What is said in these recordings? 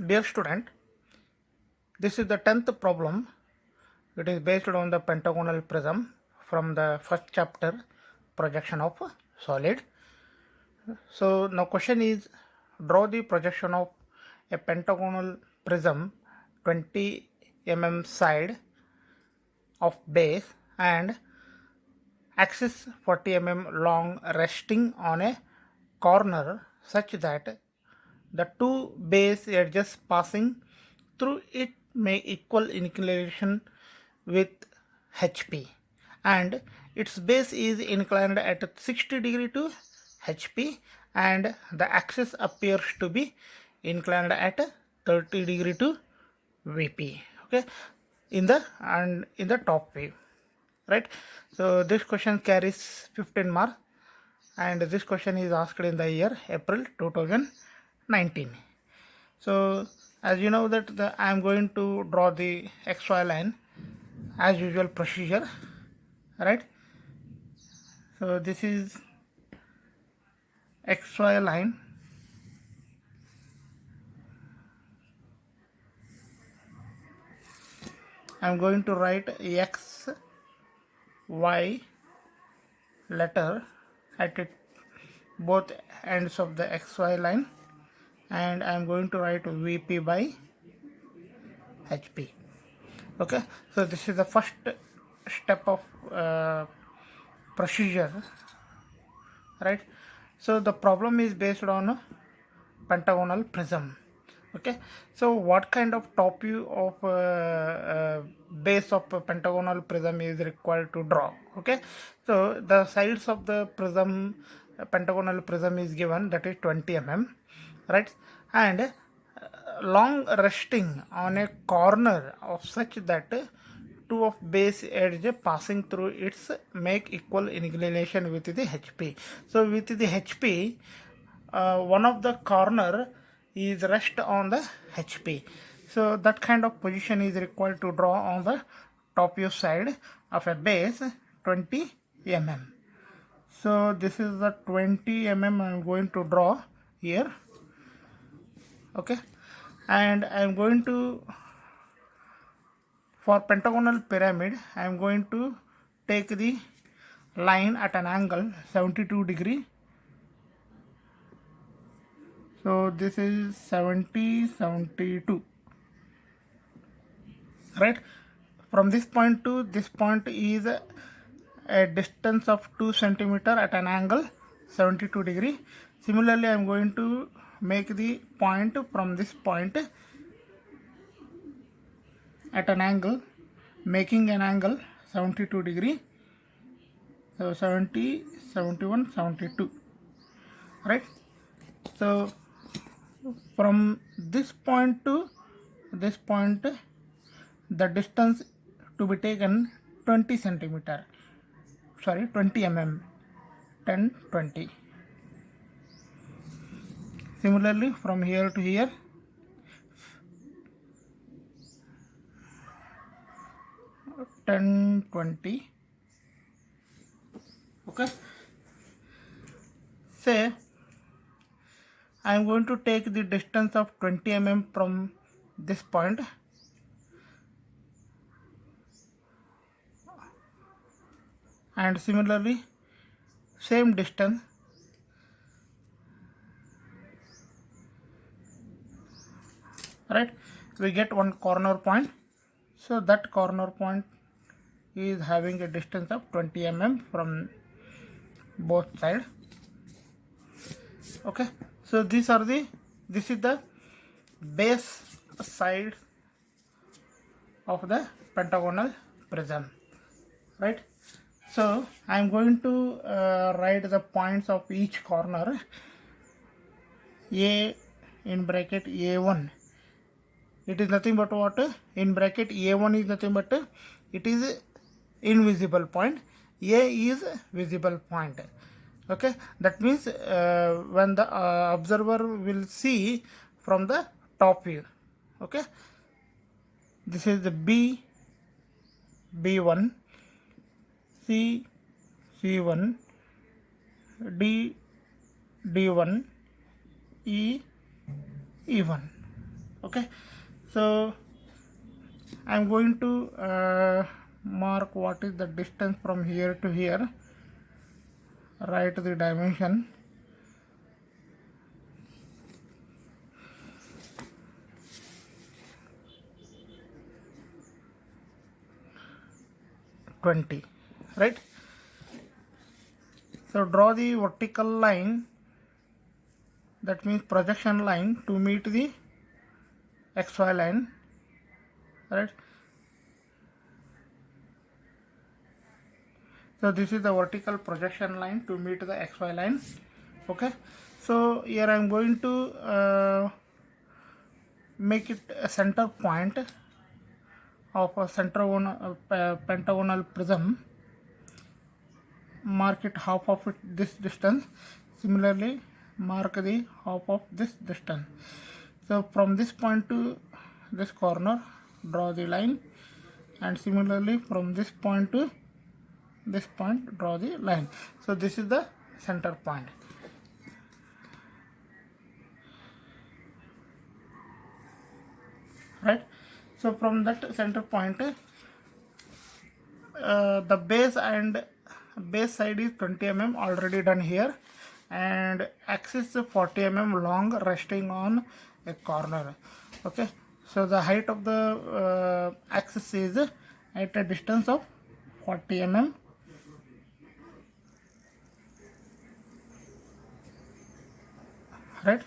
Dear student, this is the 10th problem. It is based on the pentagonal prism from the first chapter, projection of solid. So now question is, draw the projection of a pentagonal prism 20 mm side of base and axis 40 mm long resting on a corner such that the two base edges passing through it may equal inclination with HP, and its base is inclined at 60 degree to HP and the axis appears to be inclined at 30 degree to VP. Okay, in the top view, right? So this question carries 15 marks, and this question is asked in the year April 2019. So as you know that I am going to draw the XY line as usual procedure, right? So this is XY line. I am going to write X, Y letter at both ends of the XY line, and I am going to write VP by HP. Okay, so this is the first step of procedure, right? So the problem is based on a pentagonal prism. Okay, so what kind of top view of base of a pentagonal prism is required to draw? Okay, so the sides of the prism, pentagonal prism is given, that is 20 mm, right? And long resting on a corner of such that two of base edge passing through its make equal inclination with the HP. So with the HP, one of the corner is rest on the HP. So that kind of position is required to draw on the top view side of a base 20 mm. So this is the 20 mm I am going to draw here. Okay, and I am going to, for pentagonal pyramid, I am going to take the line at an angle 72 degree. So this is 72, right? From this point to this point is a distance of 2 centimeter at an angle 72 degree. Similarly, I am going to make the point from this point at an angle, making an angle 72 degree. So 70, 71, 72, right? So from this point to this point, the distance to be taken 20 centimeter, 20 mm, 10, 20. Similarly, from here to here, 10, 20. Okay, say I am going to take the distance of 20 mm from this point, and similarly same distance right, we get one corner point. So that corner point is having a distance of 20 mm from both sides. Okay, so this is the base side of the pentagonal prism, right? So I am going to write the points of each corner. A in bracket A1, it is nothing but what? In bracket A1 is nothing but it is invisible point, A is visible point. Okay, that means when the observer will see from the top view. Okay, this is the B, B1, C, C1, D, D1, E, E1. Okay, so I'm going to mark what is the distance from here to here. Write the dimension. (20), right? So draw the vertical line, that means projection line, to meet the XY line, right? So this is the vertical projection line to meet the XY line. Okay, so here I am going to make it a center point of a pentagonal prism. Mark it half of it this distance. Similarly, mark the half of this distance. So from this point to this corner, draw the line, and similarly from this point to this point, draw the line. So this is the center point. Right? So from that center point, the base side is 20 mm already done here, and axis 40 mm long resting on a corner. Okay, so the height of the axis is at a distance of 40 mm. Right,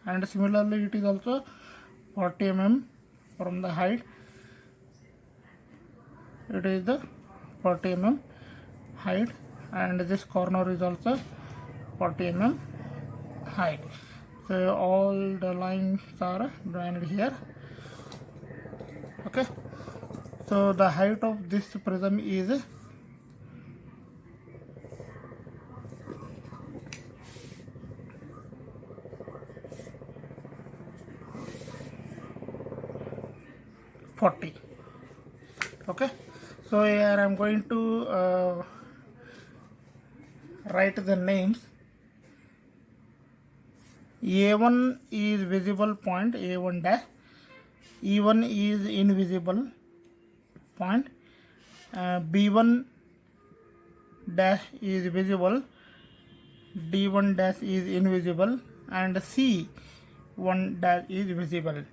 and similarly it is also 40 mm from the height. It is the 40 mm height, and this corner is also 40 mm height. So all the lines are drawn here. Okay, so the height of this prism is 40. Okay, so here I am going to write the names. A1 is visible point, A1 dash. E1 is invisible point. B1 dash is visible. D1 dash is invisible, and C1 dash is visible.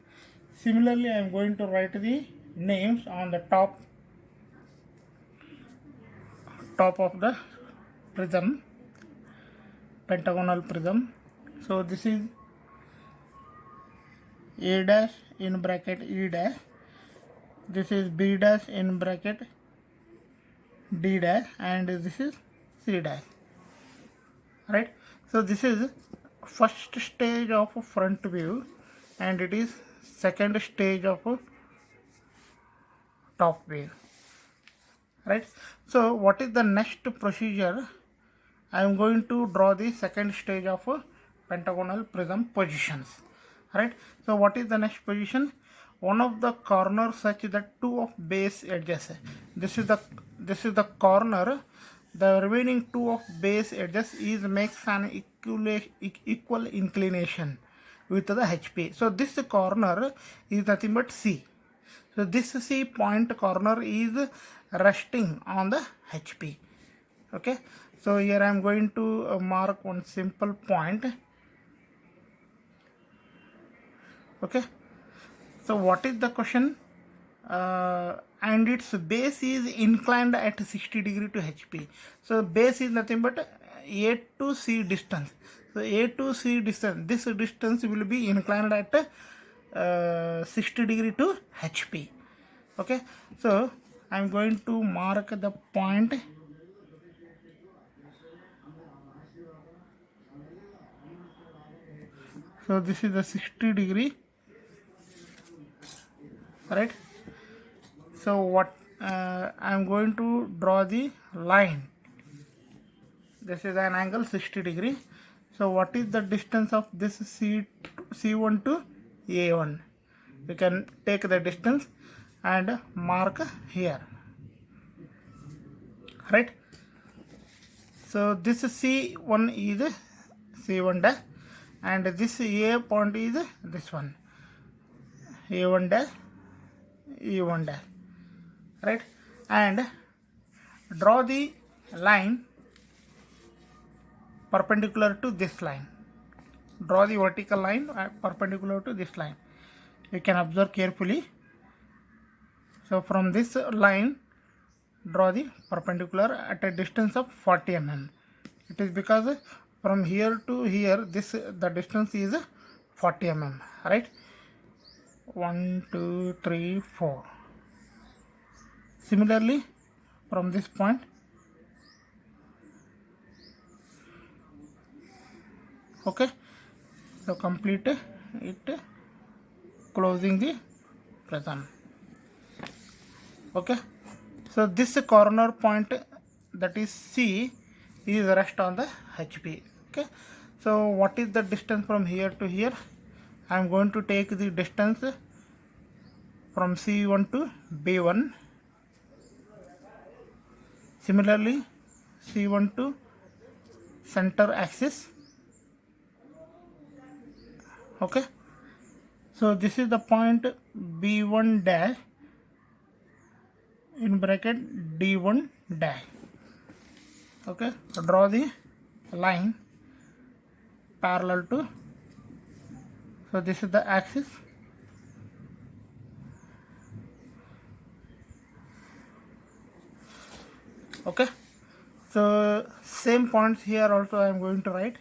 Similarly, I am going to write the names on the top of the prism, pentagonal prism. So this is A dash in bracket E dash. This is B dash in bracket D dash, and this is C dash. Right? So this is first stage of front view, and it is second stage of top view. Right? So what is the next procedure? I am going to draw the second stage of pentagonal prism positions. Right? So what is the next position? One of the corners such that two of base edges. This is the corner. The remaining two of base edges makes an equal inclination with the HP. So this corner is nothing but C. So this C point corner is resting on the HP. Okay, so here I am going to mark one simple point. Okay, so what is the question? And its base is inclined at 60 degree to HP. So base is nothing but A to C distance. So A to C distance, this distance will be inclined at 60 degree to HP. Okay, so I am going to mark the point. So this is the 60 degree, right? So what I am going to draw the line. This is an angle 60 degree. So what is the distance of this C1 to A1? You can take the distance and mark here. Right? So this C1 is C1 dash, and this A point is this one. A1 dash, E1 dash, right? And draw the line perpendicular to this line. Draw the vertical line perpendicular to this line. You can observe carefully. So from this line, draw the perpendicular at a distance of 40 mm. It is because from here to here, the distance is 40 mm, right? 1, 2, 3, 4. Similarly, from this point, okay, so complete it, closing the prism. Okay, so this corner point, that is C, is rest on the HP. Okay, so what is the distance from here to here? I am going to take the distance from C1 to B1. Similarly, C1 to center axis. Okay, so this is the point B1 dash in bracket D1 dash. Okay, so draw the line parallel to, so this is the axis. Okay, so same points here also I am going to write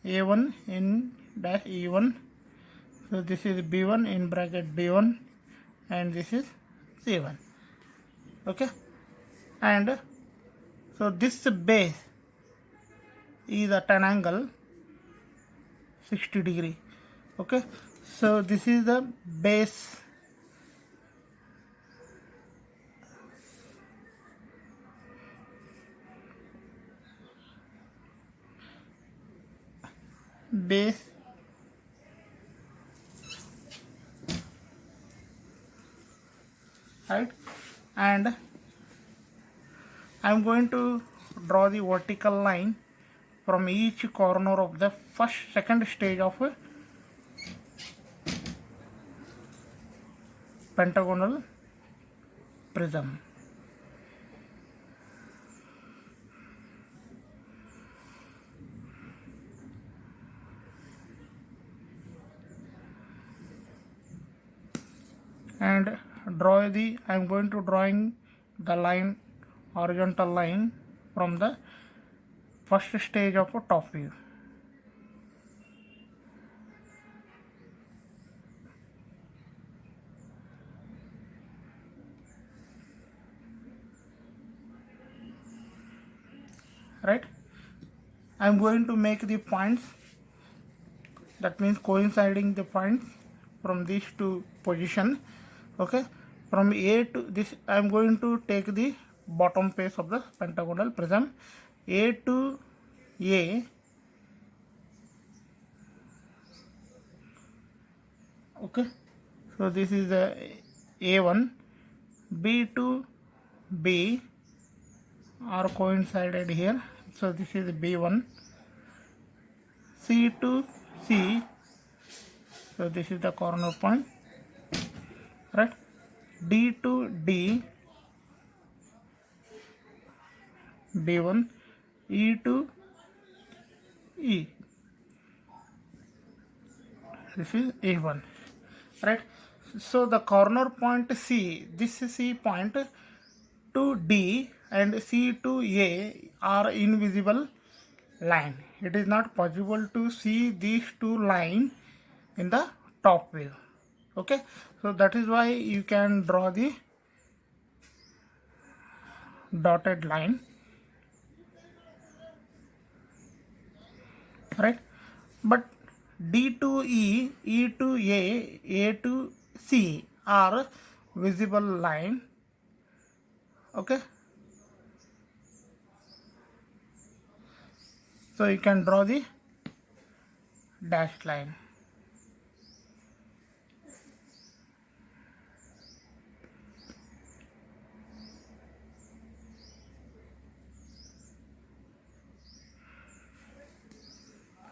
A1 in dash E1. So this is B1 in bracket B1 and this is C1. Okay, and so this base is at an angle 60 degree. Okay, so this is the base right, and I am going to draw the vertical line from each corner of the second stage of a pentagonal prism. And I am going to drawing the line, horizontal line, from the first stage of a top view. Right, I am going to make the points, that means coinciding the points from these two positions. Okay, from A to this, I am going to take the bottom face of the pentagonal prism, A to A. Okay, so this is the A1, B to B are coincided here, so this is B1, C to C, so this is the corner point, right? D to D, B1, E to E, this is A1, right? So the corner point C, this C point to D and C to A are invisible line. It is not possible to see these two lines in the top view. Okay, so that is why you can draw the dotted line, right? But D to E, E to A to C are visible line. Okay, so you can draw the dashed line.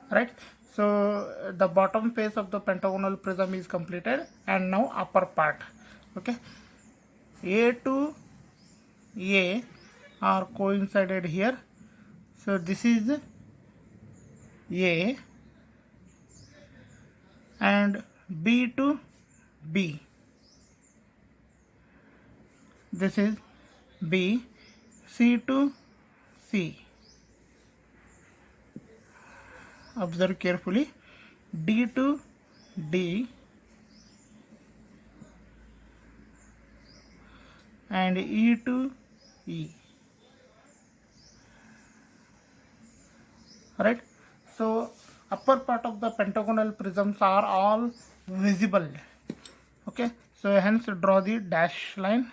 Right, So the bottom face of the pentagonal prism is completed, and now upper part. Okay, A to A are coincided here. So this is A, and B to B. This is B, C to C. Observe carefully. D to D, and E to E. Right? So upper part of the pentagonal prisms are all visible. Okay, so hence draw the dash line.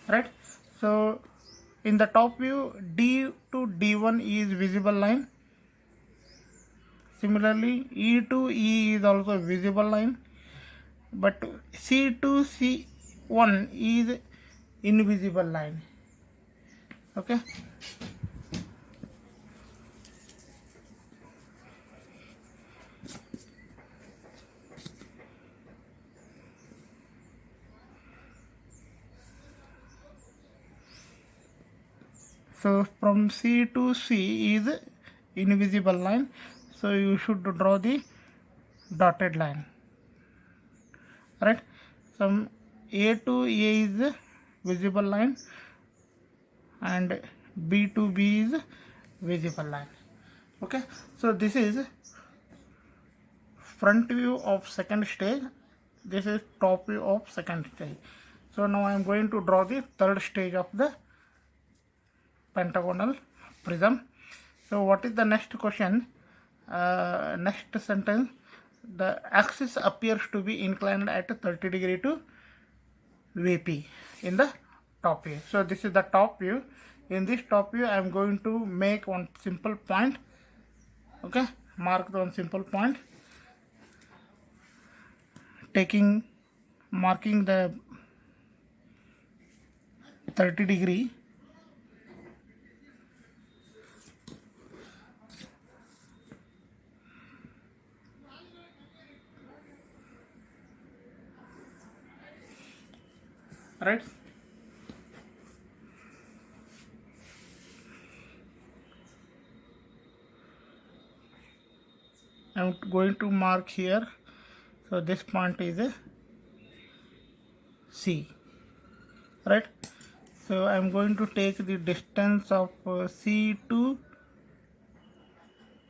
Right, so in the top view, D to D1 is visible line. Similarly, E to E is also visible line, but C to C1 is invisible line. Okay, so from C to C is invisible line, so you should draw the dotted line. Right, some A to A is visible line, and B to B is visible line. Okay, so this is front view of second stage, this is top view of second stage. So now I am going to draw the third stage of the pentagonal prism. So what is the next question? Next sentence, the axis appears to be inclined at 30 degree to VP in the top view. So this is the top view. In this top view I am going to make one simple point. Okay, mark the one simple point, marking the 30 degree. Right, I am going to mark here. So this point is a C. Right, so I am going to take the distance of C to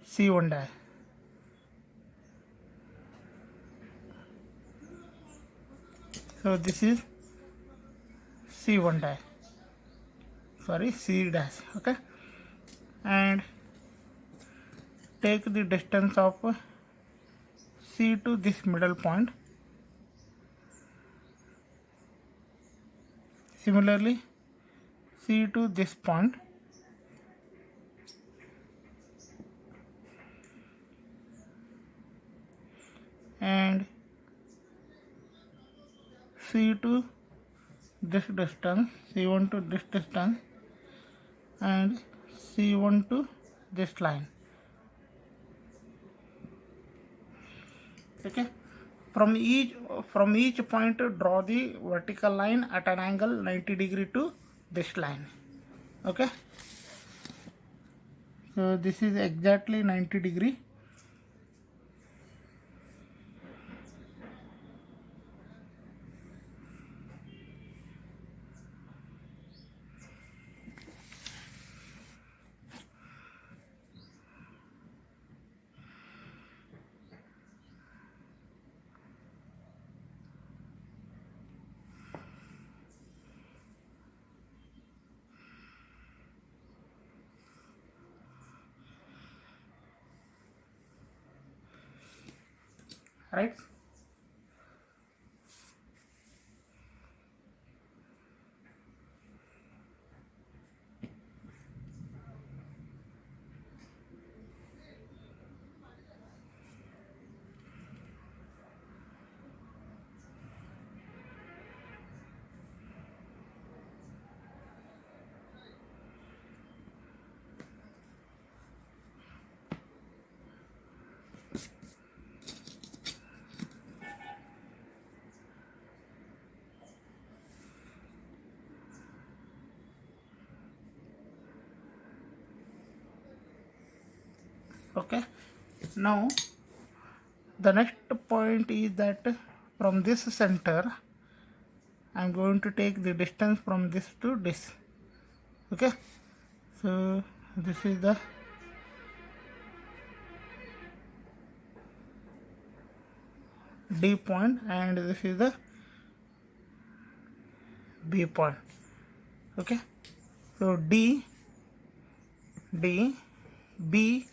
C1 dash. So this is C1 dash, sorry, C dash. Okay, and take the distance of C to this middle point. Similarly, C to this point. And C to this distance, C1 to this distance, and C1 to this line. Okay, from each point draw the vertical line at an angle 90 degree to this line. Okay, so this is exactly 90 degree. Right, Okay, now the next point is that from this center I am going to take the distance from this to this. Okay, so this is the D point and this is the B point. Okay, so D, B, B.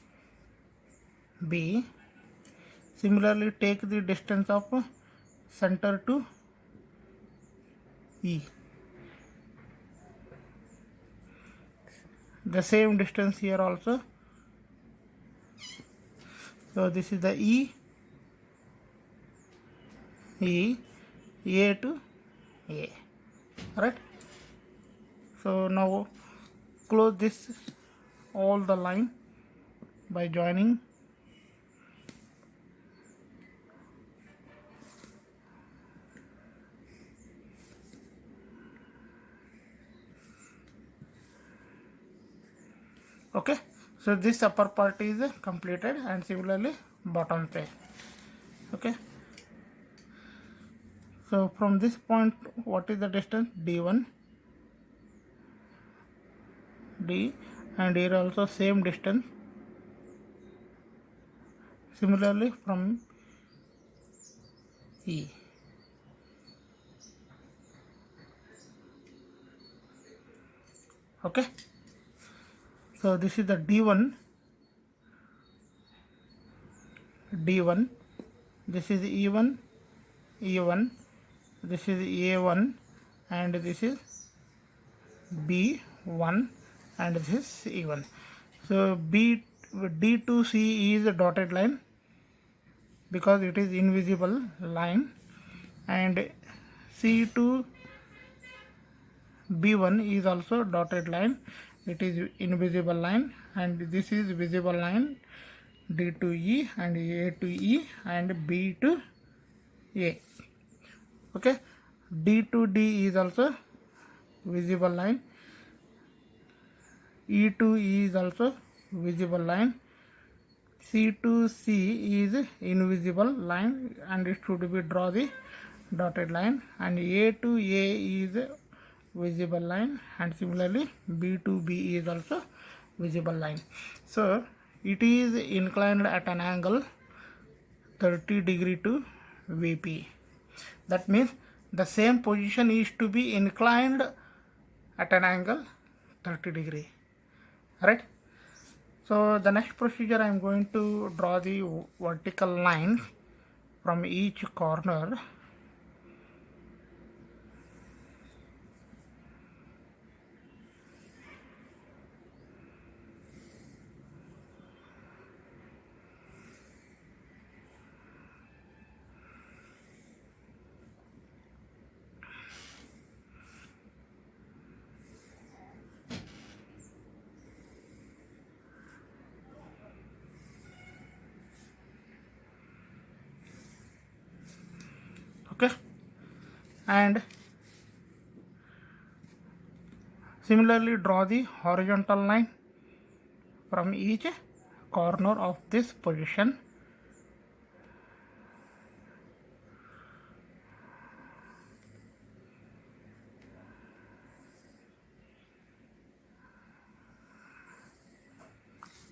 Similarly, take the distance of center to E. The same distance here also. So this is the E, A to A. Right. So now close this all the line by joining. Okay, so this upper part is completed and similarly bottom face. Okay, so from this point what is the distance? D1, D, and here also same distance. Similarly from E. Okay, so this is the D1, this is E1, this is A1, and this is B1, and this is E1. So D to C is a dotted line because it is invisible line, and C to B1 is also dotted line, it is invisible line, and this is visible line, D to E and A to E and B to A. Okay, D to D is also visible line, E to E is also visible line, C to C is invisible line and it should be draw the dotted line, and A to A is visible line, and similarly B to B is also visible line. So it is inclined at an angle 30 degree to VP. That means the same position is to be inclined at an angle 30 degree. Right? So the next procedure, I am going to draw the vertical line from each corner. Okay, and similarly draw the horizontal line from each corner of this position.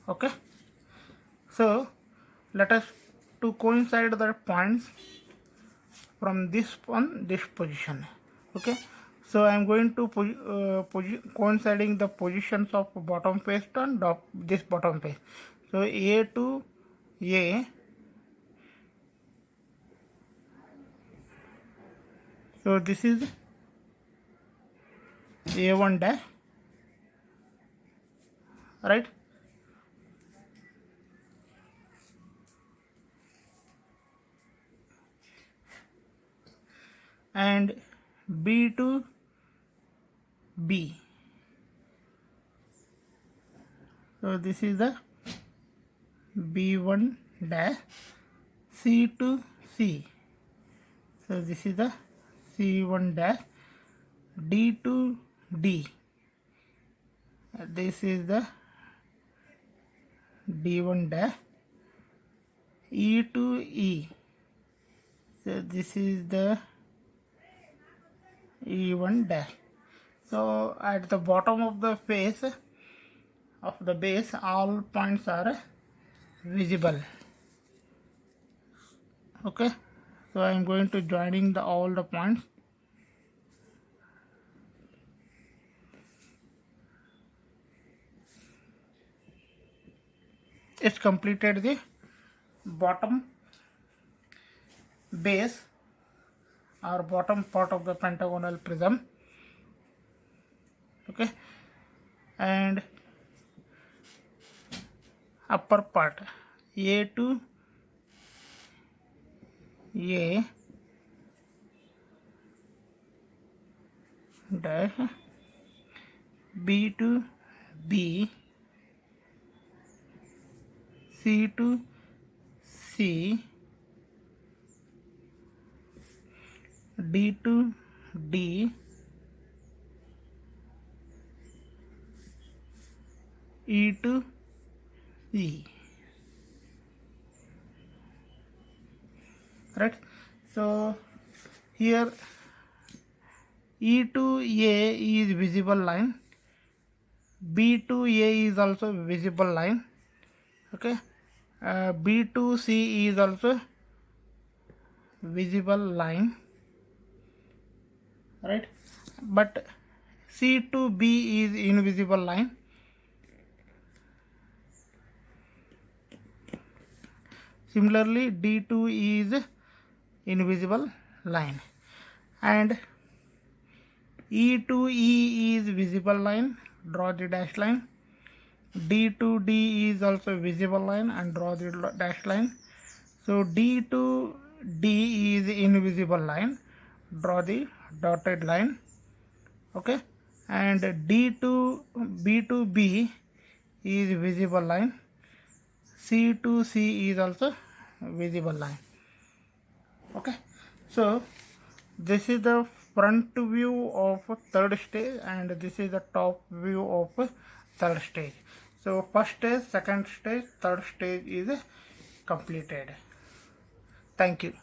Okay, so let us to coincide the points from this one, this position. Okay, so I am going to coinciding the positions of bottom face and this bottom face. So A to A, so this is A1 dash, right? And B to B, so this is the B1 dash. C to C, so this is the C1 dash. D to D, this is the D1 dash, E to E. So this is the E1 dash. So at the bottom of the face of the base, all points are visible. Okay, so I am going to joining all the points. It's completed the bottom base or bottom part of the pentagonal prism. Okay, and upper part, A to A dash, B to B, C to C, D to D, E to E. Right, so here E to A is visible line, B to A is also visible line. Okay, B to C is also visible line, right, but C to B is invisible line. Similarly, D to E is invisible line, and E to E is visible line, draw the dash line. D to D is also visible line and draw the dash line. So D to D is invisible line, draw the dotted line. Okay, and D to B is visible line, C to C is also visible line. Okay, so this is the front view of third stage and this is the top view of third stage. So first stage, second stage, third stage is completed. Thank you.